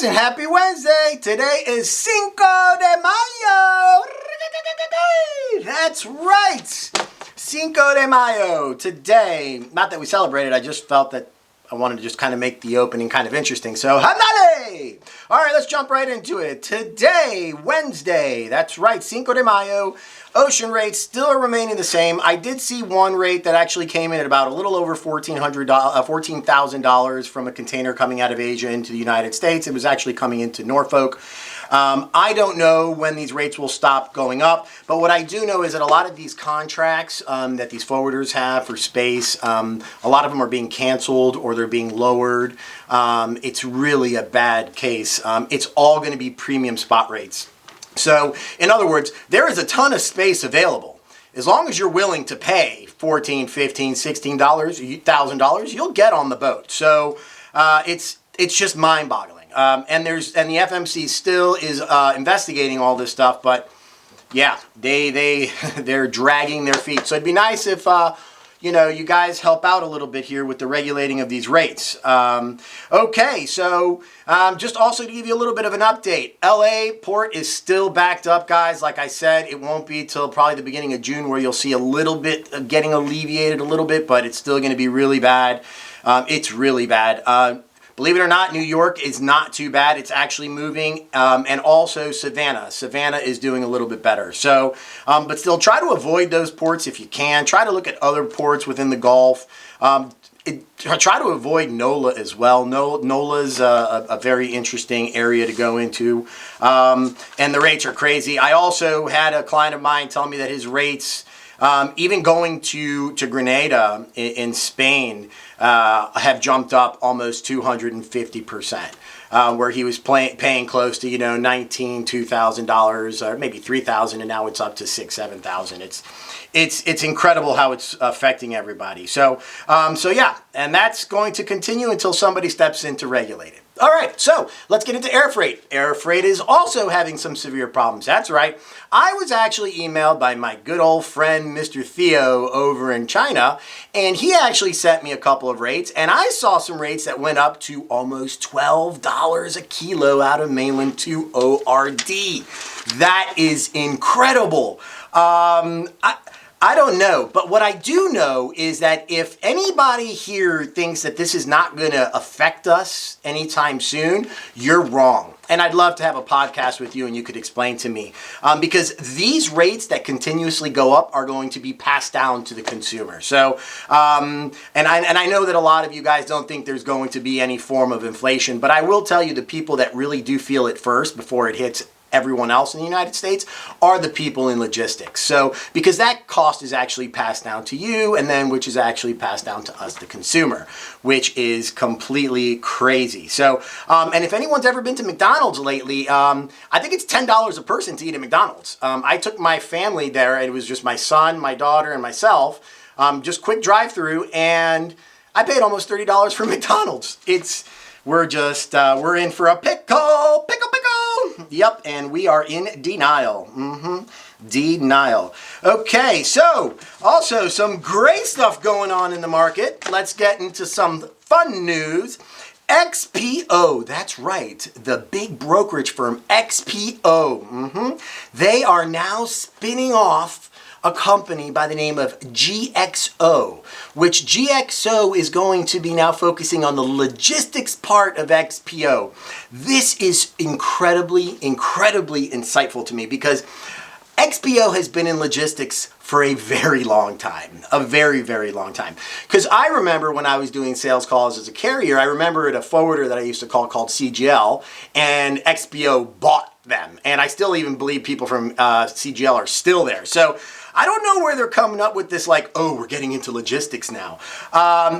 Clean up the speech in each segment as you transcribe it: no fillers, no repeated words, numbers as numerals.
guys, and happy Wednesday. Today is Cinco de Mayo. That's right. Cinco de Mayo. Today, not that we celebrated, I just felt that I wanted to just kind of make the opening kind of interesting. So, handale! All right, let's jump right into it. Today, Wednesday, that's right, Cinco de Mayo. Ocean rates still are remaining the same. I did see one rate that actually came in at about a little over $14,000 from a container coming out of Asia into the United States. It was actually coming into Norfolk. I don't know when these rates will stop going up, but what I do know is that a lot of these contracts that these forwarders have for space, a lot of them are being canceled or they're being lowered. It's really a bad case. It's all going to be premium spot rates. So, in other words, there is a ton of space available. As long as you're willing to pay $14, $15, $16, $1,000, you'll get on the boat. So, it's just mind-boggling. And the FMC still is investigating all this stuff, but yeah, they're dragging their feet. So it'd be nice if you guys help out a little bit here with the regulating of these rates. Okay, so just also to give you a little bit of an update, LA port is still backed up, guys. Like I said, it won't be till probably the beginning of June where you'll see a little bit of getting alleviated a little bit, but it's still going to be really bad. It's really bad. Believe it or not, New York is not too bad. It's actually moving. And also Savannah. Savannah is doing a little bit better. So, but still try to avoid those ports if you can. Try to look at other ports within the Gulf. Try to avoid NOLA as well. NOLA's a very interesting area to go into. And the rates are crazy. I also had a client of mine tell me that his rates, even going to Grenada in Spain, have jumped up almost 250%, where he was paying close to $19,000, $2,000, or maybe $3,000, and now it's up to $6,000, $7,000. It's incredible how it's affecting everybody. So yeah, and that's going to continue until somebody steps in to regulate it. All right, so let's get into air freight. Air freight is also having some severe problems. That's right. I was actually emailed by my good old friend, Mr. Theo, over in China, and he actually sent me a couple of rates, and I saw some rates that went up to almost $12 a kilo out of mainland to ORD. That is incredible. I don't know, but what I do know is that if anybody here thinks that this is not going to affect us anytime soon, you're wrong. And I'd love to have a podcast with you and you could explain to me. Because these rates that continuously go up are going to be passed down to the consumer. So, and I know that a lot of you guys don't think there's going to be any form of inflation, but I will tell you the people that really do feel it first before it hits everyone else in the United States are the people in logistics. So, because that cost is actually passed down to you, and then which is actually passed down to us, the consumer, which is completely crazy. So, and if anyone's ever been to McDonald's lately, I think it's $10 a person to eat at McDonald's. I took my family there, and it was just my son, my daughter, and myself, just quick drive-through, and I paid almost $30 for McDonald's. We're in for a pickle. Yep, and we are in denial. Denial. Okay, so also some great stuff going on in the market. Let's get into some fun news. XPO, that's right, the big brokerage firm XPO. They are now spinning off a company by the name of GXO, which GXO is going to be now focusing on the logistics part of XPO. This is incredibly, incredibly insightful to me because XPO has been in logistics for a very long time, a very, very long time. Because I remember when I was doing sales calls as a carrier, I remember at a forwarder that I used to call called CGL, and XPO bought them. And I still even believe people from CGL are still there. So I don't know where they're coming up with this we're getting into logistics now.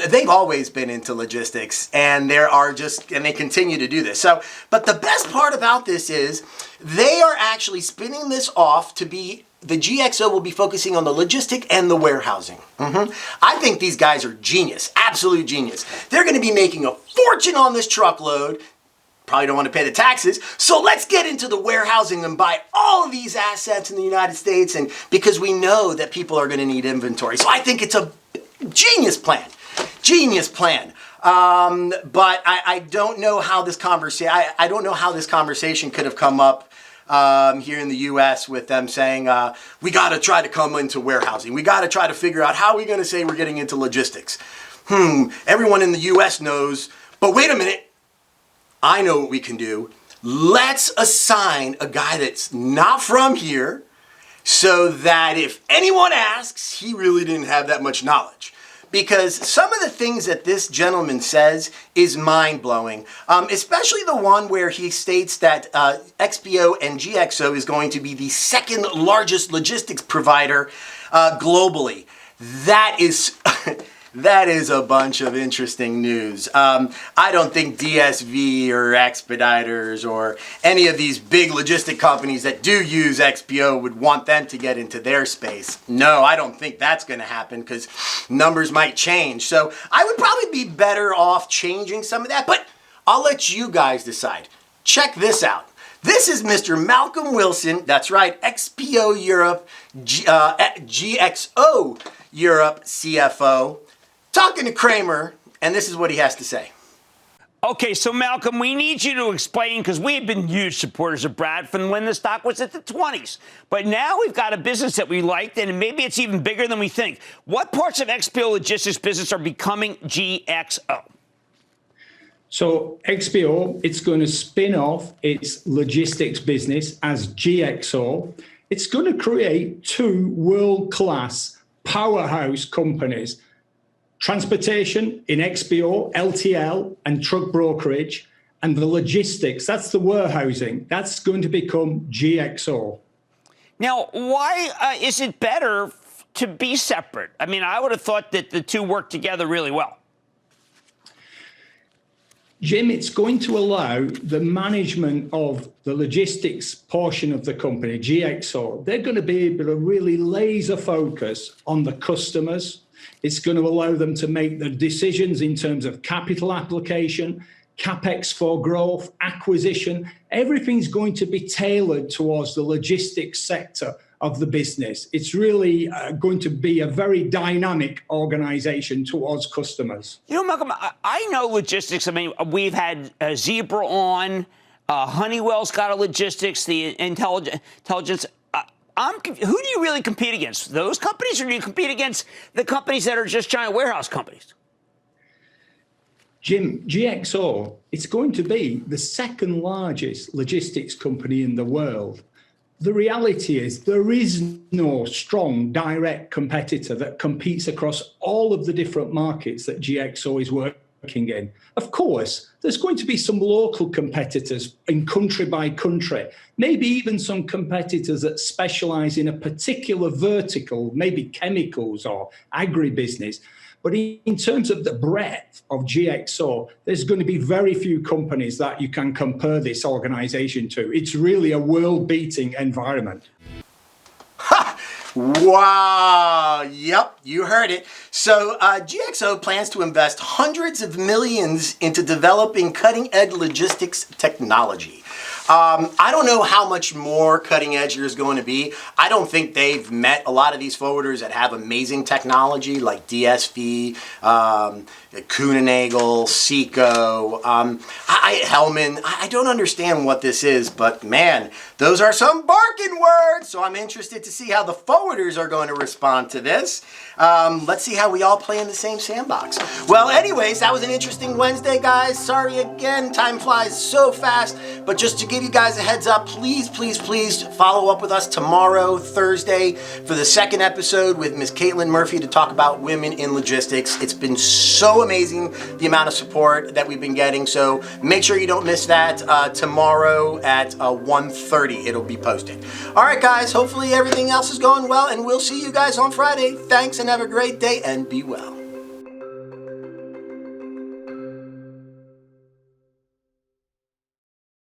They've always been into logistics, and they continue to do this. So, but the best part about this is they are actually spinning this off to be, the GXO will be focusing on the logistic and the warehousing. I think these guys are genius, absolute genius. They're going to be making a fortune on this truckload. Probably don't want to pay the taxes, so let's get into the warehousing and buy all of these assets in the United States, and because we know that people are going to need inventory. So I think it's a genius plan. Genius plan. But I don't know how this conversation. I don't know how this conversation could have come up here in the U.S. with them saying we got to try to come into warehousing. We got to try to figure out how we're going to say we're getting into logistics. Everyone in the U.S. knows. But wait a minute. I know what we can do. Let's assign a guy that's not from here so that if anyone asks, he really didn't have that much knowledge. Because some of the things that this gentleman says is mind-blowing, especially the one where he states that XPO and GXO is going to be the second largest logistics provider globally. That is... That is a bunch of interesting news. I don't think DSV or Expeditors or any of these big logistic companies that do use XPO would want them to get into their space. No, I don't think that's going to happen because numbers might change. So I would probably be better off changing some of that, but I'll let you guys decide. Check this out. This is Mr. Malcolm Wilson, that's right, XPO Europe, GXO Europe CFO, talking to Kramer, and this is what he has to say. Okay, so Malcolm, we need you to explain, because we have been huge supporters of Brad from when the stock was at the 20s. But now we've got a business that we liked, and maybe it's even bigger than we think. What parts of XPO Logistics business are becoming GXO? So XPO, it's going to spin off its logistics business as GXO. It's going to create two world-class powerhouse companies. Transportation in XPO, LTL, and truck brokerage, and the logistics, that's the warehousing, that's going to become GXO. Now, why is it better to be separate? I mean, I would have thought that the two work together really well. Jim, it's going to allow the management of the logistics portion of the company, GXO, they're going to be able to really laser focus on the customers. It's going to allow them to make the decisions in terms of capital application, CapEx for growth, acquisition. Everything's going to be tailored towards the logistics sector of the business. It's really going to be a very dynamic organization towards customers. You know, Malcolm, I know logistics. I mean, we've had Zebra on, Honeywell's got a logistics, the intelligence. Who do you really compete against? Those companies, or do you compete against the companies that are just giant warehouse companies? Jim, GXO, it's going to be the second largest logistics company in the world. The reality is there is no strong direct competitor that competes across all of the different markets that GXO is working in. Of course, there's going to be some local competitors in country by country, maybe even some competitors that specialize in a particular vertical, maybe chemicals or agribusiness. But in terms of the breadth of GXO, there's going to be very few companies that you can compare this organization to. It's really a world-beating environment. Wow. Yep, you heard it. So GXO plans to invest hundreds of millions into developing cutting-edge logistics technology. I don't know how much more cutting edge there's going to be. I don't think they've met a lot of these forwarders that have amazing technology like DSV, Kuehne+Nagel, Cinco, Hellman. I don't understand what this is, but man, those are some barking words. So I'm interested to see how the forwarders are going to respond to this. Let's see how we all play in the same sandbox. Well, anyways, that was an interesting Wednesday, guys. Sorry again, time flies so fast. But just to give you guys a heads up, please follow up with us tomorrow, Thursday, for the second episode with Miss Caitlin Murphy to talk about women in logistics. It's been so amazing, the amount of support that we've been getting. So make sure you don't miss that tomorrow at 1:30. It'll be posted. All right, guys, hopefully everything else is going well, and we'll see you guys on Friday. Thanks, and have a great day, and be well.